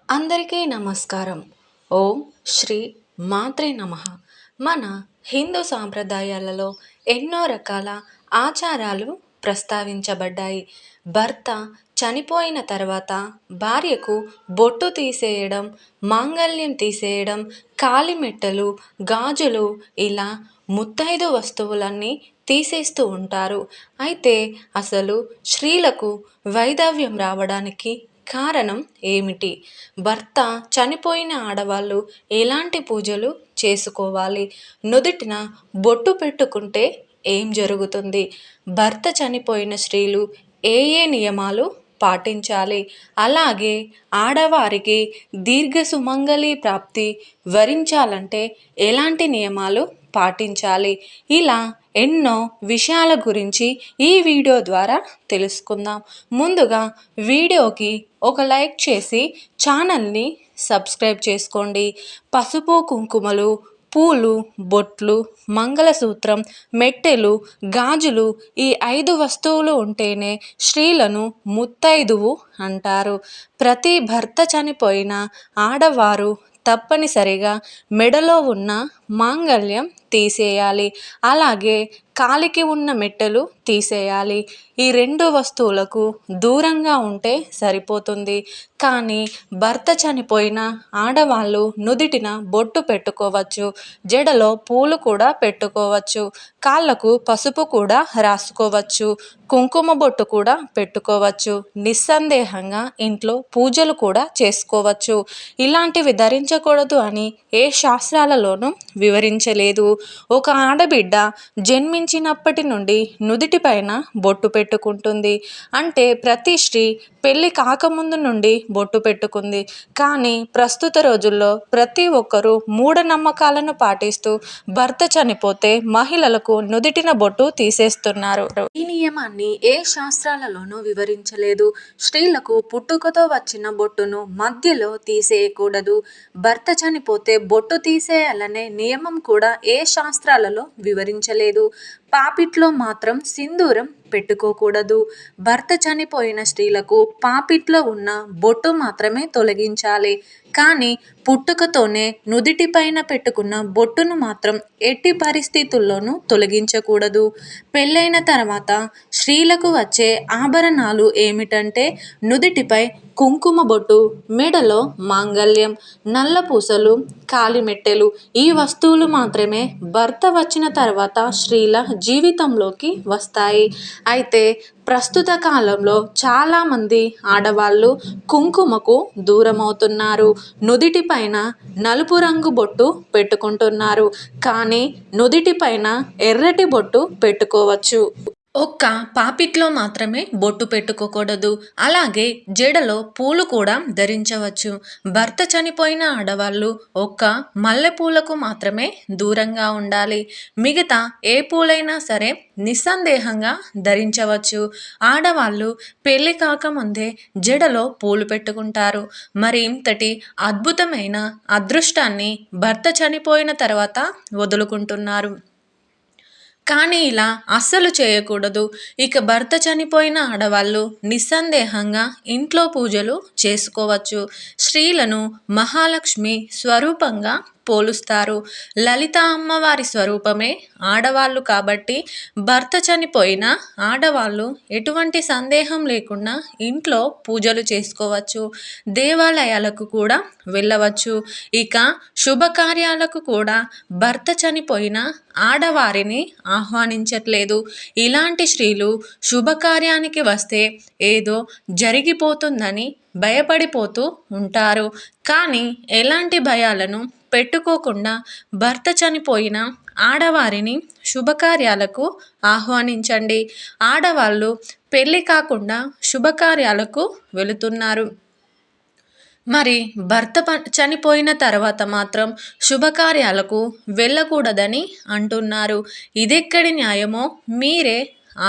అందరికీ నమస్కారం. ఓం శ్రీ మాత్రే నమః. మన హిందూ సాంప్రదాయాలలో ఎన్నో రకాల ఆచారాలు ప్రస్తావించబడ్డాయి. భర్త చనిపోయిన తర్వాత భార్యకు బొట్టు తీసేయడం, మాంగల్యం తీసేయడం, కాలిమెట్టలు, గాజులు ఇలా ముత్తైదు వస్తువులన్నీ తీసేస్తూ ఉంటారు. అయితే అసలు స్త్రీలకు వైధవ్యం రావడానికి కారణం ఏమిటి? భర్త చనిపోయిన ఆడవాళ్ళు ఎలాంటి పూజలు చేసుకోవాలి? నుదుటిన బొట్టు పెట్టుకుంటే ఏం జరుగుతుంది? భర్త చనిపోయిన స్త్రీలు ఏ ఏ నియమాలు పాటించాలి? అలాగే ఆడవారికి దీర్ఘ సుమంగళి ప్రాప్తి వరించాలంటే ఎలాంటి నియమాలు పాటించాలి? ఇలా ఎన్నో విషయాల గురించి ఈ వీడియో ద్వారా తెలుసుకుందాం. ముందుగా వీడియోకి ఒక లైక్ చేసి ఛానల్ని సబ్స్క్రైబ్ చేసుకోండి. పసుపు కుంకుమలు, పూలు, బొట్లు, మంగళసూత్రం, మెట్టెలు, గాజులు ఈ 5 వస్తువులు ఉంటేనే స్త్రీలను ముత్తైదువు అంటారు. ప్రతి భర్త చనిపోయిన ఆడవారు తప్పనిసరిగా మెడలో ఉన్న మాంగల్యం తీసేయాలి. అలాగే కాలికి ఉన్న మెట్టెలు తీసేయాలి. ఈ 2 వస్తువులకు దూరంగా ఉంటే సరిపోతుంది. కానీ భర్త చనిపోయిన ఆడవాళ్ళు నుదిటిన బొట్టు పెట్టుకోవచ్చు, జడలో పూలు కూడా పెట్టుకోవచ్చు, కాళ్ళకు పసుపు కూడా రాసుకోవచ్చు, కుంకుమ బొట్టు కూడా పెట్టుకోవచ్చు. నిస్సందేహంగా ఇంట్లో పూజలు కూడా చేసుకోవచ్చు. ఇలాంటివి ధరించకూడదు అని ఏ శాస్త్రాలలోనూ వివరించలేదు. ఒక ఆడబిడ్డ జన్మించినప్పటి నుండి నుదిటిపైన బొట్టు పెట్టుకుంటుంది. అంటే ప్రతి స్త్రీ పెళ్ళి కాకముందు నుండి బొట్టు పెట్టుకుంది. కానీ ప్రస్తుత రోజుల్లో ప్రతి ఒక్కరూ మూఢనమ్మకాలను పాటిస్తూ భర్త చనిపోతే మహిళలకు నుదిటిన బొట్టు తీసేస్తున్నారు. ఈ నియమాన్ని ఏ శాస్త్రాలలోనూ వివరించలేదు. స్త్రీలకు పుట్టుకతో వచ్చిన బొట్టును మధ్యలో తీసేయకూడదు. భర్త చనిపోతే బొట్టు తీసేయాలనే నియమం కూడా ఏ శాస్త్రాలలో వివరించలేదు. పాపిట్లో మాత్రం సింధూరం పెట్టుకోకూడదు. భర్త చనిపోయిన స్త్రీలకు పాపిట్లో ఉన్న బొట్టు మాత్రమే తొలగించాలి. కానీ పుట్టుకతోనే నుదిటిపైన పెట్టుకున్న బొట్టును మాత్రం ఎట్టి పరిస్థితుల్లోనూ తొలగించకూడదు. పెళ్ళైన తర్వాత స్త్రీలకు వచ్చే ఆభరణాలు ఏమిటంటే నుదిటిపై కుంకుమ బొట్టు, మెడలో మాంగల్యం, నల్లపూసలు, కాలిమెట్టెలు. ఈ వస్తువులు మాత్రమే భర్త వచ్చిన తర్వాత స్త్రీల జీవితంలోకి వస్తాయి. అయితే ప్రస్తుత కాలంలో చాలామంది ఆడవాళ్ళు కుంకుమకు దూరమవుతున్నారు. నుదిటిపైన నలుపు రంగు బొట్టు పెట్టుకుంటున్నారు. కానీ నుదిటిపైన ఎర్రటి బొట్టు పెట్టుకోవచ్చు. ఒక్క పాపిట్లో మాత్రమే బొట్టు పెట్టుకోకూడదు. అలాగే జడలో పూలు కూడా ధరించవచ్చు. భర్త చనిపోయిన ఆడవాళ్ళు ఒక్క మల్లెపూలకు మాత్రమే దూరంగా ఉండాలి. మిగతా ఏ పూలైనా సరే నిస్సందేహంగా ధరించవచ్చు. ఆడవాళ్ళు పెళ్లి కాకముందే జడలో పూలు పెట్టుకుంటారు. మరి ఇంతటి అద్భుతమైన అదృష్టాన్ని భర్త చనిపోయిన తర్వాత వదులుకుంటున్నారు. కానీ ఇలా అస్సలు చేయకూడదు. ఇక భర్త చనిపోయిన ఆడవాళ్ళు నిస్సందేహంగా ఇంట్లో పూజలు చేసుకోవచ్చు. స్త్రీలను మహాలక్ష్మి స్వరూపంగా పోలుస్తారు. లలిత అమ్మవారి స్వరూపమే ఆడవాళ్ళు కాబట్టి భర్త చనిపోయిన ఆడవాళ్ళు ఎటువంటి సందేహం లేకుండా ఇంట్లో పూజలు చేసుకోవచ్చు. దేవాలయాలకు కూడా వెళ్ళవచ్చు. ఇక శుభకార్యాలకు కూడా భర్త చనిపోయిన ఆడవారిని ఆహ్వానించట్లేదు. ఇలాంటి స్త్రీలు శుభకార్యానికి వస్తే ఏదో జరిగిపోతుందని భయపడిపోతూ ఉంటారు. కానీ ఎలాంటి భయాలను పెట్టుకోకుండా భర్త చనిపోయిన ఆడవారిని శుభకార్యాలకు ఆహ్వానించండి. ఆడవాళ్ళు పెళ్ళి కాకుండా శుభకార్యాలకు వెళుతున్నారు. మరి భర్త చనిపోయిన తర్వాత మాత్రం శుభకార్యాలకు వెళ్ళకూడదని అంటున్నారు. ఇదెక్కడి న్యాయమో మీరే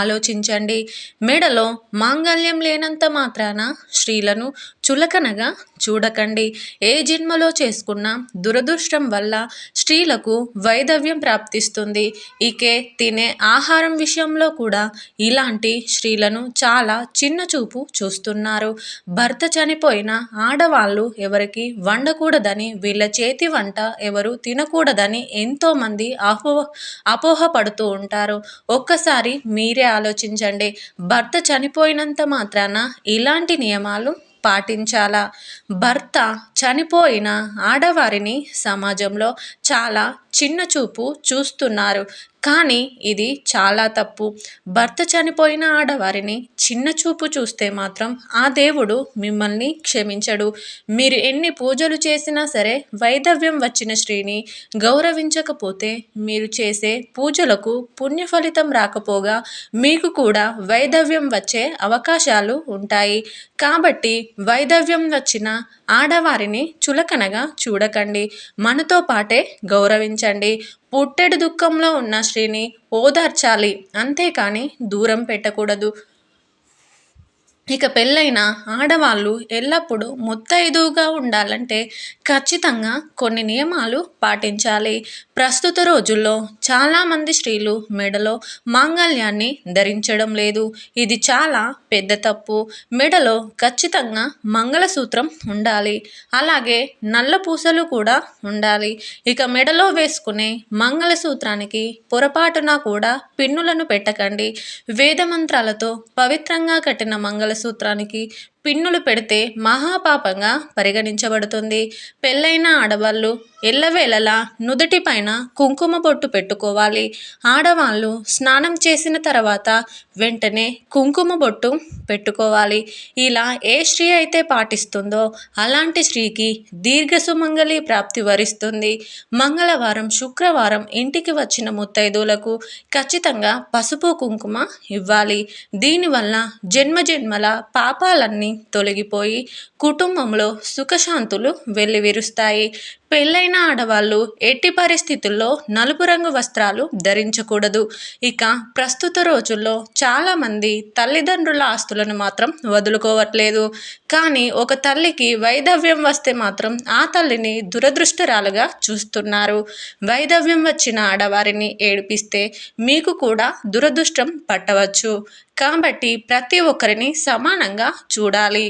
ఆలోచించండి. మెడలో మాంగళ్యం లేనంత మాత్రాన స్త్రీలను చులకనగా చూడకండి. ఏ జన్మలో చేసుకున్న దురదృష్టం వల్ల స్త్రీలకు వైధవ్యం ప్రాప్తిస్తుంది. ఇకే తినే ఆహారం విషయంలో కూడా ఇలాంటి స్త్రీలను చాలా చిన్న చూపు చూస్తున్నారు. భర్త చనిపోయిన ఆడవాళ్ళు ఎవరికి వండకూడదని, వీళ్ళ చేతి వంట ఎవరు తినకూడదని ఎంతోమంది అపోహపడుతూ ఉంటారు. ఒక్కసారి మీరే ఆలోచించండి. భర్త చనిపోయినంత మాత్రాన ఇలాంటి నియమాలు పాటించాలా? భర్త చనిపోయిన ఆడవారిని సమాజంలో చాలా చిన్న చూపు చూస్తున్నారు. కానీ ఇది చాలా తప్పు. భర్త చనిపోయిన ఆడవారిని చిన్న చూపు చూస్తే మాత్రం ఆ దేవుడు మిమ్మల్ని క్షమించడు. మీరు ఎన్ని పూజలు చేసినా సరే వైధవ్యం వచ్చిన స్త్రీని గౌరవించకపోతే మీరు చేసే పూజలకు పుణ్య ఫలితం రాకపోగా మీకు కూడా వైధవ్యం వచ్చే అవకాశాలు ఉంటాయి. కాబట్టి వైధవ్యం వచ్చిన ఆడవారిని చులకనగా చూడకండి. మనతో పాటే గౌరవించండి. పుట్టెడు దుఃఖంలో ఉన్న స్త్రీని ఓదార్చాలి, అంతేకాని దూరం పెట్టకూడదు. ఇక పెళ్ళైన ఆడవాళ్ళు ఎల్లప్పుడూ ముత్తైదువుగా ఉండాలంటే ఖచ్చితంగా కొన్ని నియమాలు పాటించాలి. ప్రస్తుత రోజుల్లో చాలామంది స్త్రీలు మెడలో మాంగళ్యాన్ని ధరించడం లేదు. ఇది చాలా పెద్ద తప్పు. మెడలో ఖచ్చితంగా మంగళసూత్రం ఉండాలి. అలాగే నల్ల పూసలు కూడా ఉండాలి. ఇక మెడలో వేసుకునే మంగళసూత్రానికి పొరపాటున కూడా పిన్నులను పెట్టకండి. వేదమంత్రాలతో పవిత్రంగా కట్టిన మంగళసూత్రానికి పిన్నులు పెడితే మహాపాపంగా పరిగణించబడుతుంది. పెళ్ళైన ఆడవాళ్ళు ఎల్లవేళలా నుదుటిపైన కుంకుమ బొట్టు పెట్టుకోవాలి. ఆడవాళ్ళు స్నానం చేసిన తర్వాత వెంటనే కుంకుమ బొట్టు పెట్టుకోవాలి. ఇలా ఏ స్త్రీ అయితే పాటిస్తుందో అలాంటి స్త్రీకి దీర్ఘ సుమంగళి ప్రాప్తి వరిస్తుంది. మంగళవారం, శుక్రవారం ఇంటికి వచ్చిన ముత్తైదువులకు ఖచ్చితంగా పసుపు కుంకుమ ఇవ్వాలి. దీనివల్ల జన్మజన్మల పాపాలన్నీ తొలగిపోయి కుటుంబంలో సుఖశాంతులు వెల్లివిరుస్తాయి. పెళ్ళైన ఆడవాళ్ళు ఎట్టి పరిస్థితుల్లో నలుపు రంగు వస్త్రాలు ధరించకూడదు. ఇక ప్రస్తుత రోజుల్లో చాలామంది తల్లిదండ్రుల ఆస్తులను మాత్రం వదులుకోవట్లేదు. కానీ ఒక తల్లికి వైధవ్యం వస్తే మాత్రం ఆ తల్లిని దురదృష్టరాలుగా చూస్తున్నారు. వైధవ్యం వచ్చిన ఆడవారిని ఏడిపిస్తే మీకు కూడా దురదృష్టం పట్టవచ్చు. కాబట్టి ప్రతి ఒక్కరిని సమానంగా చూడాలి.